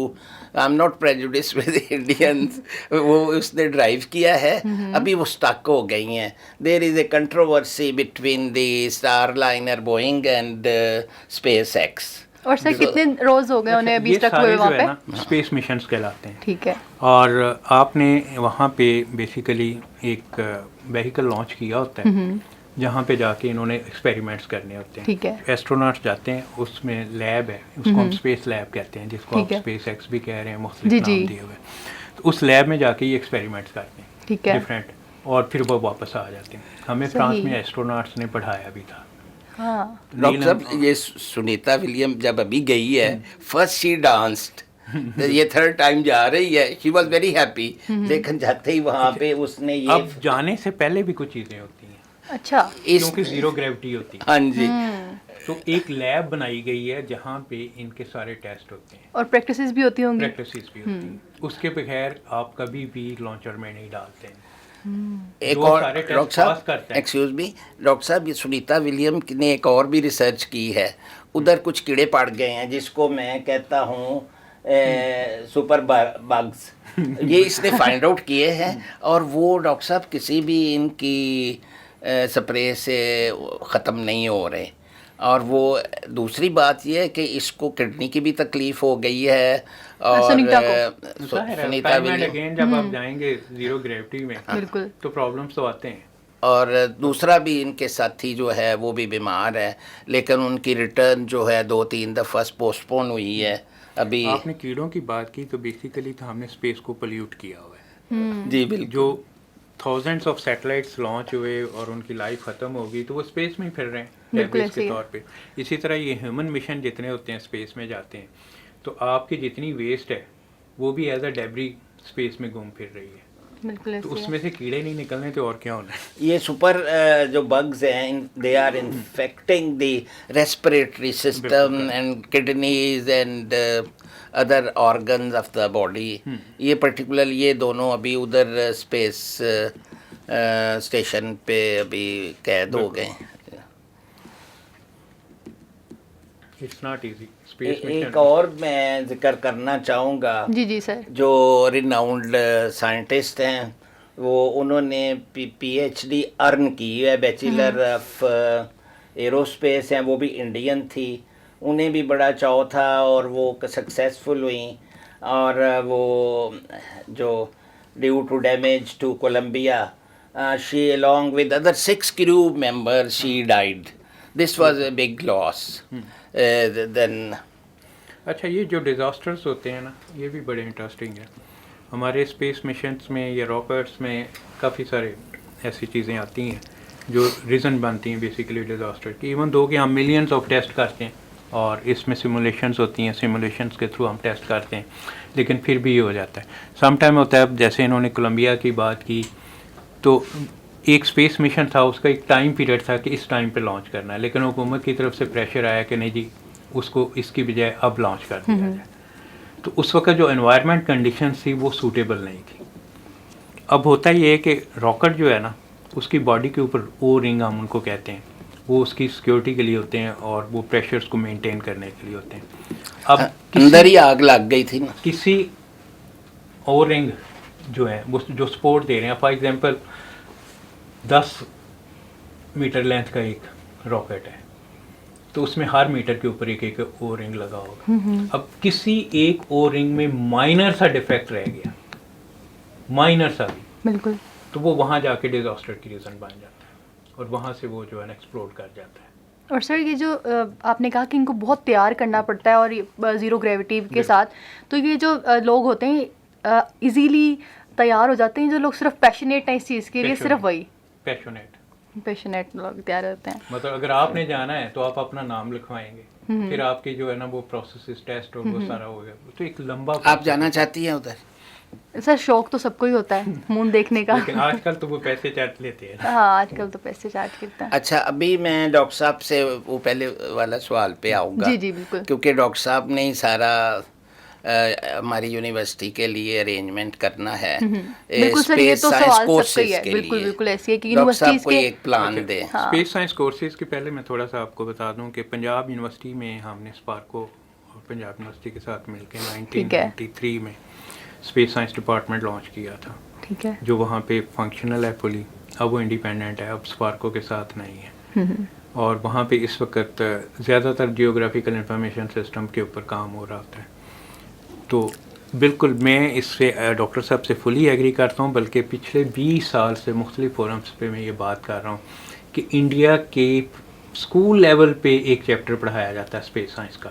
[SPEAKER 3] I am not prejudiced with Indians, وہ اس نے ڈرائیو کیا ہے. ابھی وہ اسٹک ہو گئی ہیں. There is a controversy between the starliner Boeing and SpaceX.
[SPEAKER 1] اور سر کتنے روز ہو گئے انہیں ابھی تک ہوئے وہاں پہ؟
[SPEAKER 2] اسپیس مشنز کہلاتے ہیں.
[SPEAKER 1] ٹھیک ہے.
[SPEAKER 2] اور آپ نے وہاں پہ بیسیکلی ایک وہیکل لانچ کیا ہوتا ہے جہاں پہ جا کے انہوں نے ایکسپیریمنٹس کرنے ہوتے ہیں.
[SPEAKER 1] ٹھیک ہے.
[SPEAKER 2] ایسٹروناٹس جاتے ہیں, اس میں لیب ہے, اس کو ہم اسپیس لیب کہتے ہیں, جس کو آپ اسپیس ایکس بھی کہہ رہے ہیں, مختلف نام دیے ہوئے. تو اس لیب میں جا کے یہ ایکسپیریمنٹس کرتے ہیں.
[SPEAKER 1] ٹھیک ہے.
[SPEAKER 2] ڈفرینٹ, اور پھر وہ واپس آ جاتے ہیں. ہمیں فرانس میں ایسٹروناٹس نے پڑھایا بھی تھا.
[SPEAKER 3] ڈاکٹر صاحب یہ سنیتا ولیم جب ابھی گئی ہے, فرسٹ شی ڈانسڈ, یہ 3rd ٹائم جا رہی ہے, شی واز ویری ہیپی. لیکن جاتے ہی وہاں پہ اس نے یہ,
[SPEAKER 2] اب جانے سے پہلے بھی کچھ چیزیں ہوتی ہیں.
[SPEAKER 1] اچھا.
[SPEAKER 2] کیونکہ 0 گریوٹی ہوتی ہے.
[SPEAKER 3] ہاں جی.
[SPEAKER 2] تو ایک لیب بنائی گئی ہے جہاں پہ ان کے سارے ٹیسٹ ہوتے ہیں,
[SPEAKER 1] اور پریکٹسز بھی ہوتی ہوں گی.
[SPEAKER 2] پریکٹسز بھی ہوتی ہیں. اس کے بغیر آپ کبھی بھی لانچر میں نہیں ڈالتے ہیں.
[SPEAKER 3] ایک اور ڈاکٹر صاحب, ایکسکیوز می ڈاکٹر صاحب, یہ سنیتا ولیم نے ایک اور بھی ریسرچ کی ہے. ادھر کچھ کیڑے پڑ گئے ہیں جس کو میں کہتا ہوں سپر بگز, یہ اس نے فائنڈ آؤٹ کیے ہیں, اور وہ ڈاکٹر صاحب کسی بھی ان کی سپرے سے ختم نہیں ہو رہے. اور وہ دوسری بات یہ ہے کہ اس کو کڈنی کی بھی تکلیف ہو گئی ہے. اور
[SPEAKER 2] سنیتا ولیم جب آپ جائیں گے 0 گریوٹی میں تو پرابلمس تو آتے ہیں.
[SPEAKER 3] اور دوسرا بھی ان کے ساتھی جو ہے وہ بھی بیمار ہے, لیکن ان کی ریٹرن جو ہے 2-3 دفعہ پوسٹ پون ہوئی ہے. ابھی
[SPEAKER 2] آپ نے کیڑوں کی بات کی تو بیسیکلی تو ہم نے اسپیس کو پلیوٹ کیا ہوا ہے.
[SPEAKER 3] جی بالکل.
[SPEAKER 2] جو تھاؤزینڈس آف سیٹلائٹس لانچ ہوئے اور ان کی لائف ختم ہو گئی تو وہ اسپیس میں ہی پھر رہے ہیں ڈیبریز کے طور پہ. اسی طرح یہ ہیومن مشن جتنے ہوتے ہیں اسپیس میں جاتے ہیں تو آپ کی جتنی ویسٹ ہے وہ بھی ایز اے ڈیبری اسپیس میں گھوم پھر رہی ہے. تو اس میں سے کیڑے نہیں نکلنے تو اور کیا ہونا ہے.
[SPEAKER 3] یہ سپر جو بگز ہیں, they are infecting the respiratory system and kidneys and other organs of the body. یہ پرٹیکولر یہ دونوں ابھی ادھر اسپیس اسٹیشن پہ ابھی قید ہو گئے. ایک اور میں ذکر کرنا چاہوں گا.
[SPEAKER 1] جی سر. جو
[SPEAKER 3] ریناؤنڈ سائنٹسٹ ہیں, وہ انہوں نے PhD ارن کی ہے, بیچلر آف ایرو اسپیس ہیں, وہ بھی انڈین تھی. انہیں بھی بڑا چاؤ تھا اور وہ سکسیزفل ہوئیں. اور وہ جو due to damage to Columbia, she along with other 6 crew members she died. This was a big loss. Then
[SPEAKER 2] اچھا, یہ جو ڈیزاسٹرز ہوتے ہیں نا, یہ بھی بڑے انٹرسٹنگ ہیں. ہمارے اسپیس مشنس میں یا راکٹس میں کافی سارے ایسی چیزیں آتی ہیں جو ریزن بنتی ہیں بیسیکلی ڈیزاسٹر کی. ایون دو کہ ہم ملینز آف ٹیسٹ کرتے ہیں اور اس میں سیمولیشنز ہوتی ہیں, سیمولیشنز کے تھرو ہم ٹیسٹ کرتے ہیں, لیکن پھر بھی یہ ہو جاتا ہے. سم ٹائم ہوتا ہے, جیسے انہوں نے کولمبیا کی بات کی تو ایک اسپیس مشن تھا, اس کا ایک ٹائم پیریڈ تھا کہ اس ٹائم پہ لانچ کرنا ہے, لیکن حکومت کی طرف سے پریشر آیا کہ نہیں جی اس کو اس کی بجائے اب لانچ کر دیا جائے. تو اس وقت جو انوائرمنٹ کنڈیشنز تھی وہ سوٹیبل نہیں تھی. اب ہوتا یہ ہے کہ راکٹ جو ہے نا, اس کی باڈی کے اوپر او رنگ ہم ان کو کہتے ہیں, وہ اس کی سیکیورٹی کے لیے ہوتے ہیں اور وہ پریشرز کو مینٹین کرنے کے لیے ہوتے ہیں. اب
[SPEAKER 3] اندر ہی آگ لگ گئی تھی نا,
[SPEAKER 2] کسی او رنگ جو ہے وہ جو سپورٹ دے رہے ہیں, فار ایگزامپل 10 میٹر لینتھ کا ایک راکٹ ہے, تو اس میں ہر میٹر کے اوپر ایک ایک او رنگ لگا ہوگا. اب کسی ایک او رنگ میں مائنر سا ڈیفیکٹ رہ گیا, مائنر سا بھی,
[SPEAKER 1] بالکل,
[SPEAKER 2] تو وہ وہاں جا کے ڈیزاسٹر کی ریزن بن جاتا ہے اور وہاں سے وہ جو ہے نا ایکسپلوڈ کر جاتا ہے.
[SPEAKER 1] اور سر یہ جو آپ نے کہا کہ ان کو بہت تیار کرنا پڑتا ہے اور زیرو گریوٹی کے ساتھ, تو یہ جو لوگ ہوتے ہیں ایزیلی تیار ہو جاتے ہیں, جو لوگ صرف پیشنیٹ ہیں اس چیز کے لیے, صرف وہی پیشنیٹ لوگ تیار ہوتے ہیں.
[SPEAKER 2] مطلب اگر آپ نے جانا ہے تو آپ اپنا نام لکھوائیں گے, پھر آپ کی جو ہے نا وہ پروسیسز ٹیسٹ اور وہ سارا ہوگا, تو ایک لمبا.
[SPEAKER 3] آپ جانا چاہتی ہیں ادھر؟
[SPEAKER 1] سر شوق تو سب کو ہی ہوتا ہے مون دیکھنے کا,
[SPEAKER 2] لیکن آج کل تو وہ پیسے چارج لیتے ہیں.
[SPEAKER 1] ہاں آج کل تو پیسے چارج کرتے ہیں.
[SPEAKER 3] اچھا, ابھی میں ڈاکٹر صاحب سے وہ پہلے والا سوال پہ آؤں گا.
[SPEAKER 1] جی جی بالکل,
[SPEAKER 3] کیونکہ ڈاکٹر صاحب نے ہی سارا ہماری یونیورسٹی کے لیے ارینجمنٹ کرنا ہے.
[SPEAKER 1] بالکل سر, یہ تو سوال سب کا ہی ہے. بالکل بالکل ایسی ہے کہ یونیورسٹیز کے
[SPEAKER 3] ایک پلان دیں.
[SPEAKER 2] اسپیس سائنس کورسز کے پہلے میں تھوڑا سا آپ کو بتا دوں کہ پنجاب یونیورسٹی میں ہم نے اسپارکو اور پنجاب یونیورسٹی کے ساتھ مل کے 1993 میں اسپیس سائنس ڈپارٹمنٹ لانچ کیا تھا.
[SPEAKER 1] ٹھیک ہے,
[SPEAKER 2] جو وہاں پہ فنکشنل ہے فلی, اب وہ انڈیپینڈنٹ ہے, اب اسپارکو کے ساتھ نہیں ہے. اور وہاں پہ اس وقت زیادہ تر جیوگرافیکل انفارمیشن سسٹم کے اوپر کام ہو رہا ہوتا ہے. تو بالکل میں اس سے ڈاکٹر صاحب سے فلی ایگری کرتا ہوں, بلکہ پچھلے 20 سال سے مختلف فورمس پہ میں یہ بات کر رہا ہوں کہ انڈیا کے اسکول لیول پہ ایک چیپٹر پڑھایا جاتا ہے اسپیس سائنس کا.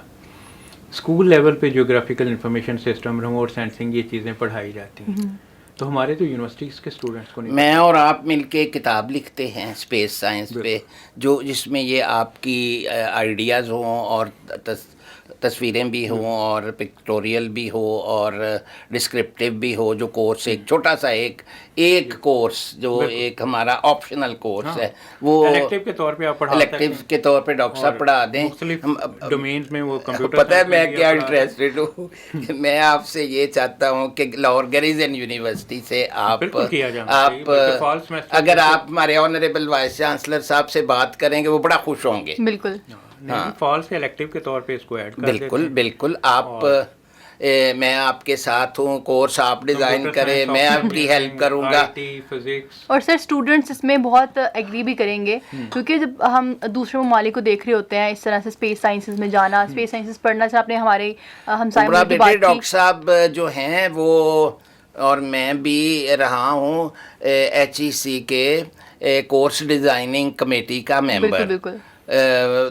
[SPEAKER 2] اسکول لیول پہ geographical information system, remote sensing, یہ چیزیں پڑھائی جاتی ہیں. تو ہمارے تو یونیورسٹیز کے اسٹوڈنٹس کو نہیں.
[SPEAKER 3] میں اور آپ مل کے کتاب لکھتے ہیں اسپیس سائنس پہ, جس میں یہ آپ کی آئیڈیاز ہوں اور تصویریں بھی ہوں اور پکٹوریل بھی ہو اور ڈسکرپٹیو بھی ہو, جو کورس ایک چھوٹا سا ایک کورس جو ایک ہمارا آپشنل کورس ہے, وہ
[SPEAKER 2] الیکٹیو کے طور پہ آپ پڑھا
[SPEAKER 3] الیکٹیو کے طور پہ ڈاکٹر صاحب پڑھا دیں.
[SPEAKER 2] مختلف ڈومینز میں وہ کمپیوٹر,
[SPEAKER 3] پتہ ہے میں کیا انٹرسٹڈ ہوں, میں آپ سے یہ چاہتا ہوں کہ لاہور گریزن یونیورسٹی سے آپ اگر آپ ہمارے آنریبل وائس چانسلر صاحب سے بات کریں گے وہ بڑا خوش ہوں گے.
[SPEAKER 1] بالکل,
[SPEAKER 2] فال سے الیکٹیو کے طور پہ اس کو ایڈ کر دیتے ہیں.
[SPEAKER 3] بالکل بالکل, آپ میں آپ کے ساتھ ہوں, کورس آپ ڈیزائن کریں, میں آپ کی ہیلپ کروں گا.
[SPEAKER 1] اور سر اسٹوڈنٹس اس میں بہت ایگری بھی کریں گے, کیونکہ جب ہم دوسرے ممالک کو دیکھ رہے ہوتے ہیں اس طرح سے اسپیس سائنسز میں جانا, اسپیس سائنسز پڑھنا, سے آپ نے ہمارے ہمسائے ملک کی بات کی.
[SPEAKER 3] ڈاکٹر صاحب جو ہیں وہ, اور میں بھی رہا ہوں HEC کے کورس ڈیزائننگ کمیٹی کا ممبر.
[SPEAKER 1] بالکل,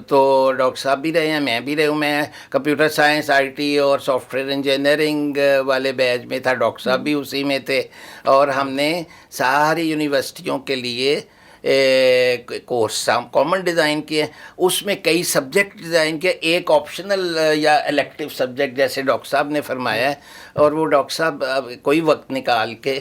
[SPEAKER 3] تو ڈاکٹر صاحب بھی رہے ہیں, میں بھی رہا ہوں. میں کمپیوٹر سائنس, IT اور سافٹ ویئر انجینئرنگ والے بیچ میں تھا, ڈاکٹر صاحب بھی اسی میں تھے. اور ہم نے ساری یونیورسٹیوں کے لیے کورس کامن ڈیزائن کیے. اس میں کئی سبجیکٹ ڈیزائن کیے, ایک آپشنل یا الیکٹیو سبجیکٹ جیسے ڈاکٹر صاحب نے فرمایا ہے. اور وہ ڈاکٹر صاحب کوئی وقت نکال کے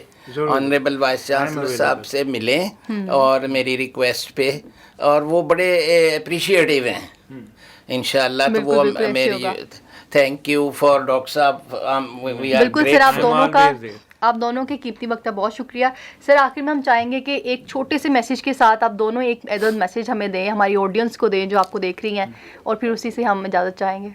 [SPEAKER 3] آنریبل وائس چانسلر صاحب سے ملیں اور میری ریکویسٹ پہ, اور وہ بڑے اپریشیٹیو ہیں انشاءاللہ. تو وہ میری تھینک یو فار ڈاکٹر صاحب.
[SPEAKER 1] بالکل سر, آپ دونوں کے قیمتی وقت کا بہت شکریہ. سر آخر میں ہم چاہیں گے کہ ایک چھوٹے سے میسیج کے ساتھ آپ دونوں ایک ایڈلٹ میسیج ہمیں دیں, ہماری آڈینس کو دیں جو آپ کو دیکھ رہی ہیں, اور پھر اسی سے ہم اجازت چاہیں گے.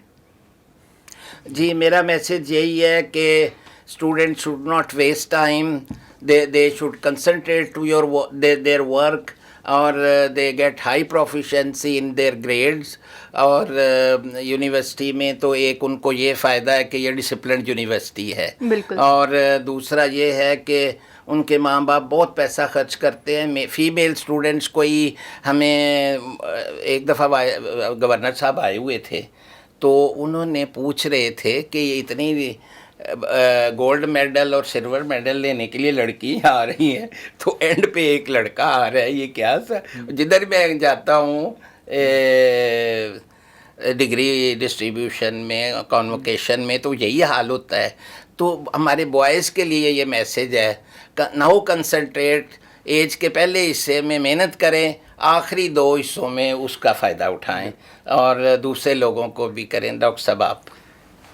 [SPEAKER 3] جی, میرا میسیج یہی ہے کہ student should not waste time, they should concentrate to their work, اور they get high proficiency in their grades. اور یونیورسٹی میں تو ایک ان کو یہ فائدہ ہے کہ یہ ڈسپلنڈ یونیورسٹی ہے.
[SPEAKER 1] بالکل.
[SPEAKER 3] اور دوسرا یہ ہے کہ ان کے ماں باپ بہت پیسہ خرچ کرتے ہیں. فیمیل اسٹوڈنٹس کو ہی, ہمیں ایک دفعہ گورنر صاحب آئے ہوئے تھے, تو انہوں نے پوچھ رہے تھے کہ یہ اتنی گولڈ میڈل اور سلور میڈل لینے کے لیے لڑکی آ رہی ہیں, تو اینڈ پہ ایک لڑکا آ رہا ہے. یہ کیا سر, جدھر میں جاتا ہوں ڈگری ڈسٹریبیوشن میں, کانوکیشن میں, تو یہی حال ہوتا ہے. تو ہمارے بوائز کے لیے یہ میسیج ہے, نو کنسنٹریٹ, ایج کے پہلے حصے میں محنت کریں, آخری 2 حصوں میں اس کا فائدہ اٹھائیں, اور دوسرے لوگوں کو بھی کریں. ڈاکٹر صاحب آپ.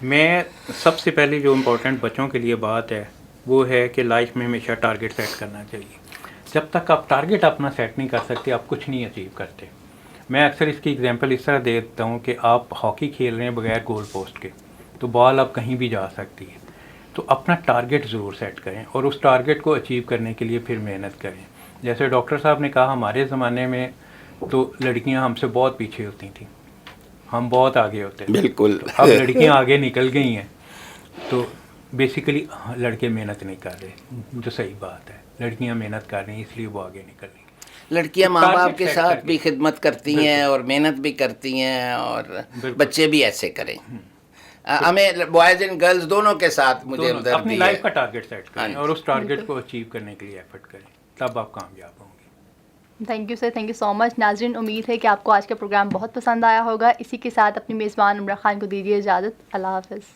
[SPEAKER 2] میں سب سے پہلے جو امپورٹنٹ بچوں کے لیے بات ہے وہ ہے کہ لائف میں ہمیشہ ٹارگیٹ سیٹ کرنا چاہیے. جب تک آپ ٹارگیٹ اپنا سیٹ نہیں کر سکتے, آپ کچھ نہیں اچیو کرتے. میں اکثر اس کی ایگزامپل اس طرح دے دیتا ہوں کہ آپ ہاکی کھیل رہے ہیں بغیر گول پوسٹ کے, تو بال اب کہیں بھی جا سکتی ہے. تو اپنا ٹارگیٹ ضرور سیٹ کریں, اور اس ٹارگیٹ کو اچیو کرنے کے لیے پھر محنت کریں. جیسے ڈاکٹر صاحب نے کہا, ہمارے زمانے میں تو لڑکیاں ہم سے بہت پیچھے ہوتی تھیں, ہم بہت آگے ہوتے ہیں.
[SPEAKER 3] بالکل.
[SPEAKER 2] اب لڑکیاں آگے نکل گئی ہیں تو بیسیکلی لڑکے محنت نہیں کر رہے, جو صحیح بات ہے. لڑکیاں محنت کر رہی ہیں اس لیے وہ آگے نکل رہی ہیں.
[SPEAKER 3] لڑکیاں ماں باپ کے
[SPEAKER 2] Target set
[SPEAKER 3] ساتھ
[SPEAKER 2] کر
[SPEAKER 3] بھی
[SPEAKER 2] کے.
[SPEAKER 3] خدمت کرتی ہیں
[SPEAKER 2] بالکل.
[SPEAKER 3] اور محنت بھی کرتی ہیں, اور
[SPEAKER 2] بالکل.
[SPEAKER 3] بچے بھی ایسے کریں. ہمیں بوائز اینڈ گرلز دونوں کے ساتھ مجھے
[SPEAKER 2] دونوں
[SPEAKER 3] ہمدردی
[SPEAKER 2] اپنی
[SPEAKER 3] ہے.
[SPEAKER 2] لائف کا ٹارگیٹ سیٹ
[SPEAKER 3] ہاں
[SPEAKER 2] کریں
[SPEAKER 3] جی.
[SPEAKER 2] اور اس ٹارگیٹ
[SPEAKER 1] بالکل.
[SPEAKER 2] کو اچیو کرنے کے لیے ایفرٹ کریں, تب آپ کامیاب ہوں گے.
[SPEAKER 1] Thank you sir, thank you so much. ناظرین, امید ہے کہ آپ کو آج کا پروگرام بہت پسند آیا ہوگا. اسی کے ساتھ اپنی میزبان عمرہ خان کو دیجیے اجازت. اللہ حافظ.